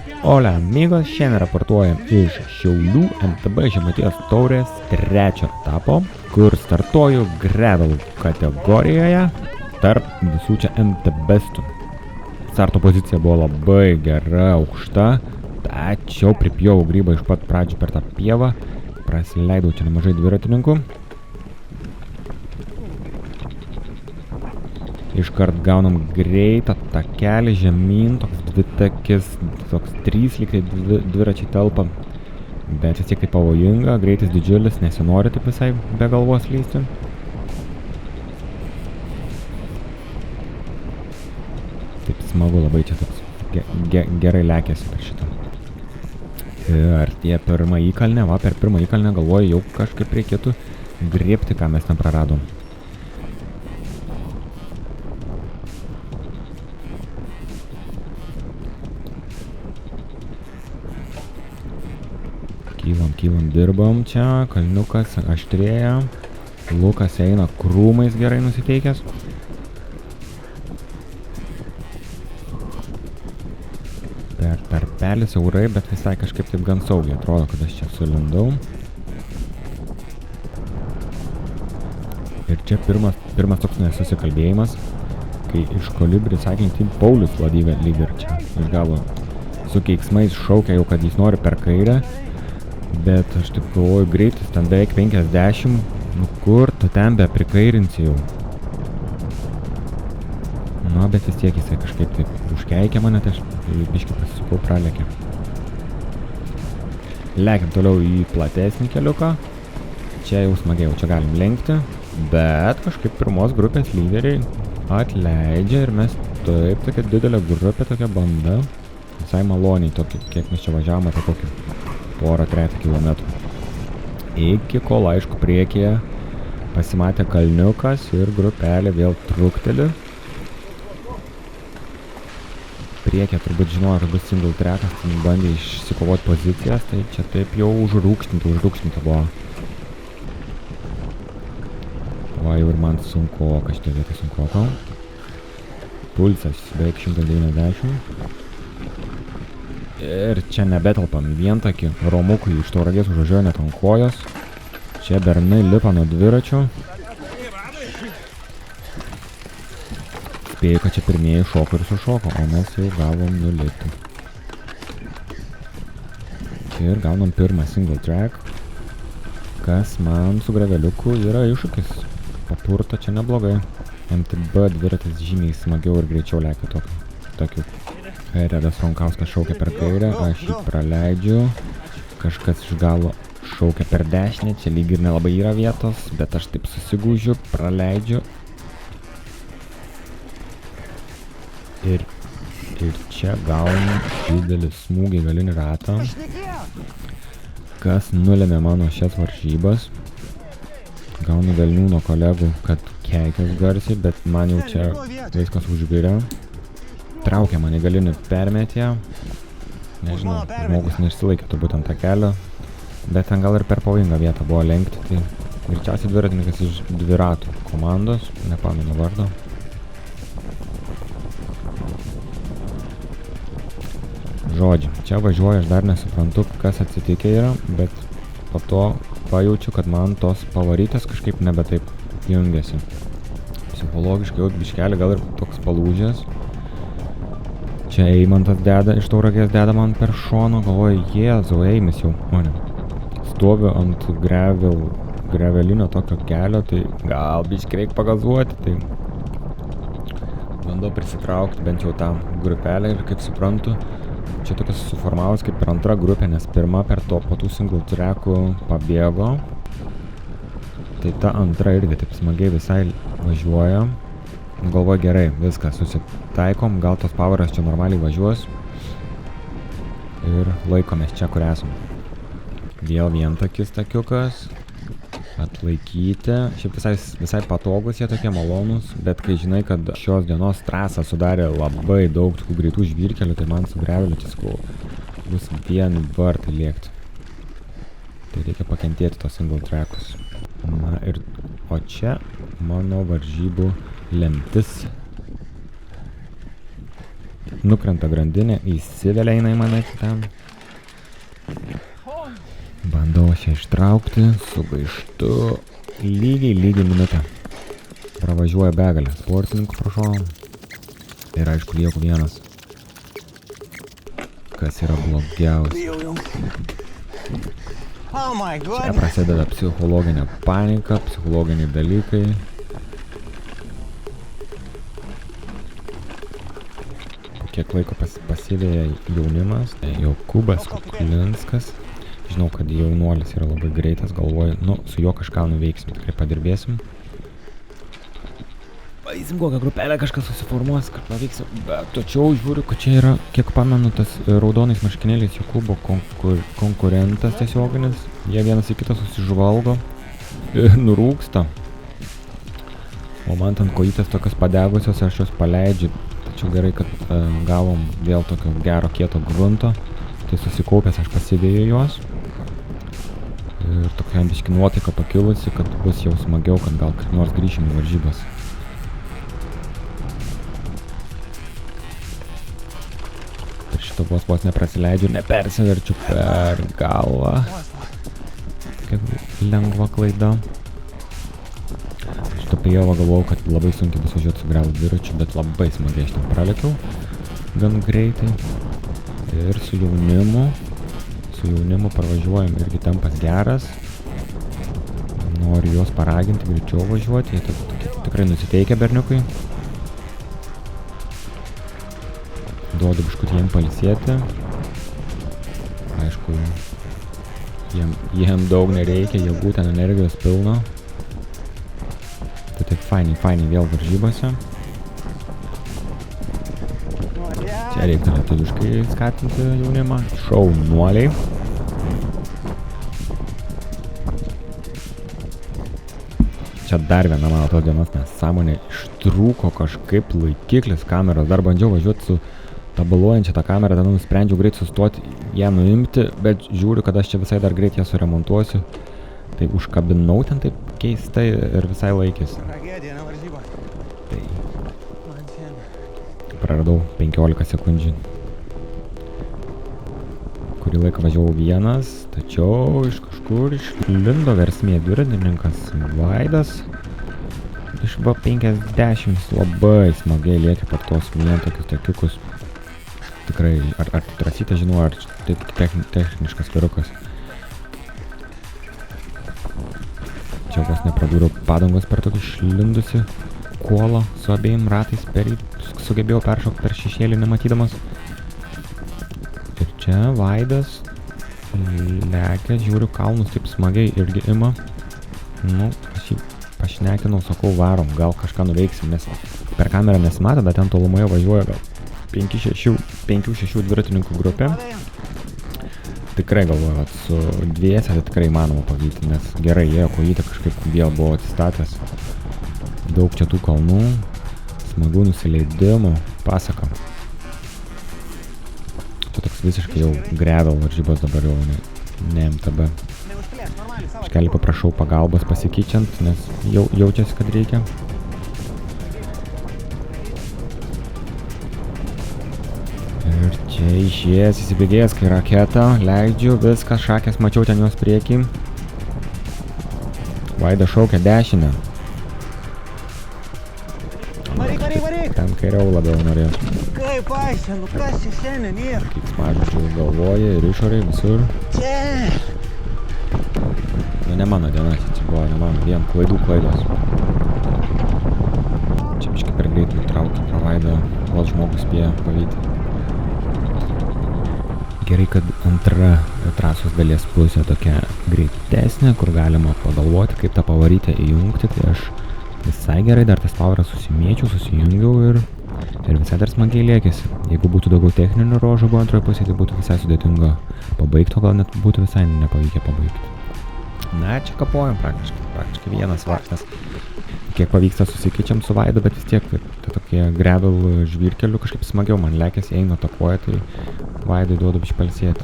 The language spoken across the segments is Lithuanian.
Hola amigos, šiandien raportuojam iš Šiaulių MTB Žemaitijos taurės 3 etapo, kur startuoju gravel kategorijoje tarp visų čia MTBistų. Starto pozicija buvo labai gera, aukšta, tačiau pripjovau grybą iš pat pradžių per tą pievą, prasileidau čia nemažai dviratininkų. Iškart gaunam greitą takelį žemyn, toks dvitakis, toks 3 lyg tai dviračiai telpa, bet vis tiek tai pavojinga, greitis didžiulis, nesinori taip visai be galvos lysti. Taip smagu labai čia toks gerai lekiasi per šitą. Ir tie pirmą įkalnę, per pirmą įkalnę galvoju jau kažkaip reikėtų griebti, ką mes ten praradom. Kylam dirbam čia, kalniukas aštrėja, Lukas eina krūmais gerai nusiteikęs. Per tarpelį siaurai, bet visai kažkaip taip gan saugiai atrodo, kad aš čia sulindau. Ir čia pirmas toks nesusikalbėjimas, kai iš Kolibri Cycling Team Paulius Ladyga lyg ir čia išgavo su keiksmais šaukia jau, kad jis nori per kairę. Bet aš taip galvoju, greitis ten beveik 50, nu kur tu ten be prikairinsi jau. Na, bet vis tiek jisai kažkaip taip užkeikė mane, tai aš biškį pasisukau, pralėkė. Lekiam toliau į platesnį keliuką. Čia jau smagiai, čia galim lenkti, bet kažkaip pirmos grupės lyderiai atleidžia ir mes taip, tokia didelė grupė, tokia banda. Visai maloniai, tokį, kiek mes čia važiavome, tai kokį porą 3 kilometrų. Iki kol, aišku, priekyje pasimatė kalniukas ir grupelė vėl trukteli. Priekyje turbūt žinojo, kad bus single trackas, tai bandė išsikovoti pozicijas, tai čia taip jau užrūkštinta buvo. Va, jau ir man sunkoka, šitą vietą sunkoka. Pulsas beveik 190. Ir čia nebetelpam į vientakį, Romukui iš Tauragės užvažiuoja net ant kojos. Čia bernai lipa nuo dviračių. Spėju, kad čia pirmieji šoko ir sušoko, o mes jau gavom nulipti. Ir gaunam pirmą single track, kas man su graveliuku yra iššūkis. Papurta čia neblogai. MTB dviratis žymiai smagiau ir greičiau lekia tokiu. Redas Ronkauskas šaukia per kairę, aš jį praleidžiu. Kažkas iš galo šaukia per dešinę, čia lyg ir nelabai yra vietos, bet aš taip susigūžiu, praleidžiu. Ir čia gaunu didelį smūgį galinį ratą, kas nulėmė mano šias varžybas. Gaunu velnių nuo kolegų, kad keikias garsiai, bet man jau čia viskas užvirė. Traukia mane galinį permetę. Nežinau, žmogus neišsilaikė turbūt ant tą kelio. Bet ten gal ir per pavojingą vietą buvo lenkti. Tai greičiausiai dviratininkas iš dviratų komandos. Nepamenu vardo. Žodžiu, čia važiuoju, aš dar nesuprantu, kas atsitikė yra. Bet po to pajaučiu, kad man tos pavarytas kažkaip nebe taip jungiasi. Psichologiškai jau biškelį gal ir toks palūžęs. Čia Eimantas deda, iš Tauragės deda man per šoną, galvoju, Jėzau, Eimis jau, mane. Stoviu ant gravelinio tokio kelio, tai gal biškį reik pagazuoti, tai bandau prisitraukti bent jau tą grupelę ir kaip suprantu, čia tokias suformavus kaip ir antra grupė, nes pirma per to po tų single trackų pabėgo. Tai ta antra irgi taip smagiai visai važiuoja. Galvoju, gerai, viską susitaikom, gal tos poweras čia normaliai važiuos. Ir laikomės čia, kur esam. Vėl vientakis takiukas. Atlaikyti. Šiaip visai patogus jie tokie malonus, bet kai žinai, kad šios dienos trasą sudarė labai daug tokių greitų žvyrkelių, tai man su graveliu tiskau bus vien vartai lėkti. Tai reikia pakentėti tos single trackus. Na ir, o čia mano varžybų lemtis. nukrenta grandinė, įsivelia į mane ten. Bandau šią ištraukti, sugaištu lygiai minutę. Pravažiuoja begalę sportininkų pro šoną. Ir aišku, lieku vienas. Kas yra blogiausia. Čia prasideda psichologinė panika, psichologiniai dalykai. Po kiek laiko pasivėja jaunimas. Jokūbas Kuklinskas. Žinau, kad jaunuolis yra labai greitas, galvoju, su juo kažką nuveiksim, tikrai padirbėsim. Paeisim kokią grupelę, kažkas susiformuos, kad paveiksim, bet tačiau žiūriu, kad čia yra, kiek pamenu, tas raudonais marškinėliais Jokūbo konkurentas tiesioginis. Jie vienas į kitą susižvalgo ir nurūksta. O man ten kojytės tokios padegusios, aš jos paleidžiu. Tačiau gerai, kad gavom vėl tokio gero kieto grunto. Tai susikaupęs aš pasivėjau juos. Ir tokia biški nuotaika pakilusi, kad bus jau smagiau, kad gal nors grįšim į varžybas. Šito vos neprasileidžiu, nepersiverčiu per galvą. Kaip lengva klaida. Šitą pijovą galvojau, kad labai sunkiai bus važiuoti su gravel dviračiu, bet labai smagiai aš ten pralekiau. Gan greitai. Ir su jaunimu pravažiuojam irgi tempas geras. Noriu juos paraginti, greičiau važiuoti. Jie tikrai nusiteikia berniukai. Duodu biškutį jiem pailsėti. Aišku, jiem daug nereikia, jie būtent energijos pilno. Tai taip fainiai vėl varžybose. Čia reikia lietuviškai skatinti jaunimą. Šaunuoliai. Čia dar viena mano tos dienos nesąmonė. Ištrūko kažkaip laikiklis kameros. Dar bandžiau važiuoti su tabaluojančią tą kamerą, tada nusprendžiau greit sustoti, ją nuimti, bet žiūriu, kad aš čia visai dar greit ją suremontuosiu. Tai užkabinau ten taip keistai ir visai laikėsi. Tai praradau 15 sekundžių. Kurį laiką važiavau vienas, tačiau iš kažkur išlindo versmė dviratininkas Vaidas. Iš V50 labai smagiai lėkė per tos vien tokius takiukus. Tikrai, ar trasytą žinau, ar taip techniškas vyrukas. Čia vos nepradūriau padangos per tokį išlindusi kuolą su abiejim ratais, sugebėjau peršokti per šešėlį nematydamas. Ir čia Vaidas lekia, žiūriu, kalnus taip smagiai irgi ima. Aš jį pašnekinau, sakau, varom, gal kažką nuveiksim, nes per kamerą nesimato, bet ten tolumoje važiuoja gal 5-6 dviratininkų grupė. Tikrai galvoju, kad su dviese tai tikrai įmanoma pavyti, nes gerai ėjo kojytė, kažkaip vėl buvo atsistatęs. Daug čia tų kalnų, smagių nusileidimų, pasaka. Čia toks visiškai jau gravel varžybos dabar jau ne MTB. Iškelį paprašau pagalbos pasikeičiant, nes jaučiasi, kad reikia. Ir čia išėjęs, įsibėgėjęs, kai raketą leidžiu, viskas, šakės, mačiau ten jos priekį. Vaida šaukia dešinę. Ten kairiau labiau norėjo. Kaip aiškinu, kas čia šiandien yra? Keiksmažodžių galvoje ir išorėje visur. Ne mano diena, čia buvo ne mano, vien klaidos. Čia biškai per greit nutraukti pro Vaidą, vos žmogus spėjo pavyti. Gerai, kad antra trasos dalies pusė tokia greitesnė, kur galima pagalvoti, kaip tą pavarytę įjungti. Tai aš visai gerai dar tas pavarą susijungiau ir visai dar smagiai lėkėsi. Jeigu būtų daugiau techninių ruožų buvo antroje pusėje, tai būtų visai sudėtinga pabaigti, o gal net būtų visai nepavykę pabaigti. Na, čia kapojam praktiškai vienas vartas. Kiek pavyksta susikeičiam su Vaidu, bet vis tiek tai tokie gravel žvyrkelių kažkaip smagiau man lėkėsi, eina takuoja, tai Vaidui duodu biškį pailsėti.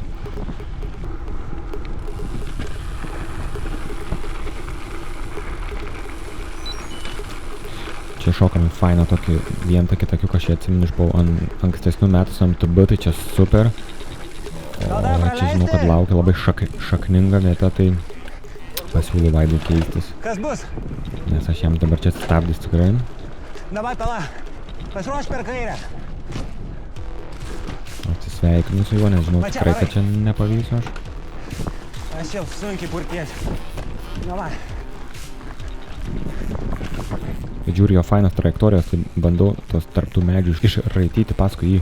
Čia šokam fainą tokį vieną kitakiuką, aš atsimenu, aš buvau ankstesnių metų su MTB, tai čia super. O čia žinau, kad laukia labai šakninga vieta, tai pasiūlau Vaidui keistis. Kas bus? Nes aš jam dabar čia stabdys tikrai. Davai, pala. Pasiruoš per kairę. Atsisveikinu su juo, nes žinau tikrai, kad čia nepavyksiu aš. Aš jau sunkiai purtiesi. Davai. Bet žiūri jo fainas trajektorijos, tai bandau tos tarptų medžių išraityti paskui jį.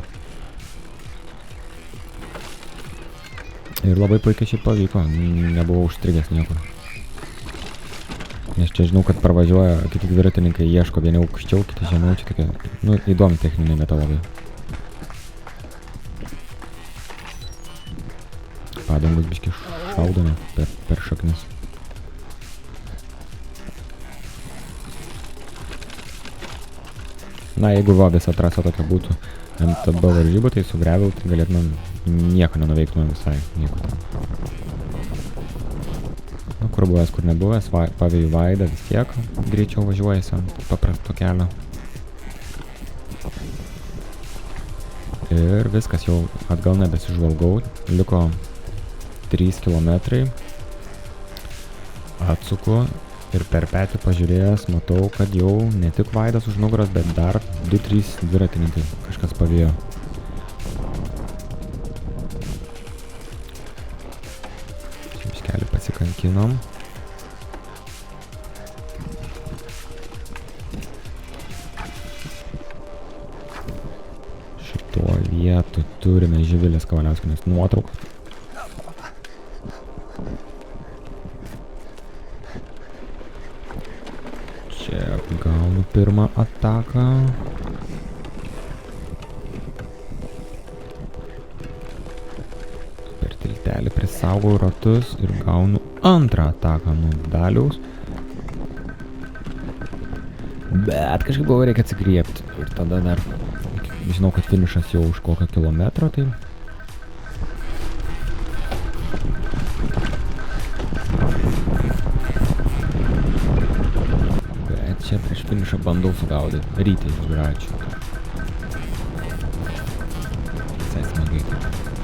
Ir labai puikiai šiaip pavyko, nebuvau užstrigęs niekur. Nes čia žinau, kad parvažiuoja, kiti dviratininkai ieško vieni aukščiau, kiti žemiau, čia tokia, nu, įdomi techninė vieta labai. Padangus biški šaudome per šaknis. Na, jeigu va visa trasa tokia būtų MTB varžybų, tai su Gravel tai galėtumėm nieko nenuveiktumėm visai, nieko tam. Nu, kur buvęs, kur nebuvęs, pavėjų Vaidą vis tiek greičiau važiuojasi ant paprasto kelio. Ir viskas, jau atgal nebesižvalgau, liko 3 kilometrai, atsuku ir per petį pažiūrėjęs matau, kad jau ne tik Vaidas už nugaros, bet dar 2-3 dviratininkai kažkas pavėjo. Biškelį pasikankinom. Šituo vietu turime Živilės Kavaliauskienės nuotrauką. Čia gaunu pirmą ataką. Per tiltelį prisaugau ratus ir gaunu antrą ataką nuo Daliaus. Bet kažkaip buvo reikia atsigriebti. Ir tada dar, žinau, kad finišas jau už kokio kilometro, tai... Čia prieš finišą bandau sugaudyti rytį iš dviračių. Visai smagai.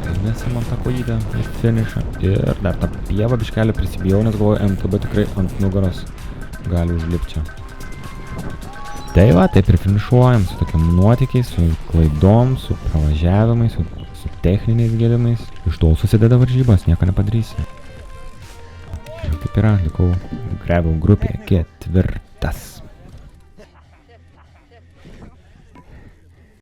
Einasi man tą kojydę į finišą. Ir dar tą pievą biškelį prisibijau, nes galvoju, MTB tikrai ant nugaros gali užlipti čia. Tai va, taip ir finišuojam su tokiam nuotykiais, su klaidom, su pravažiavimais, su techniniais gedimais. Iš to susideda varžybos, nieko nepadarysi. Ir taip yra, likau Gravel grupėje 4.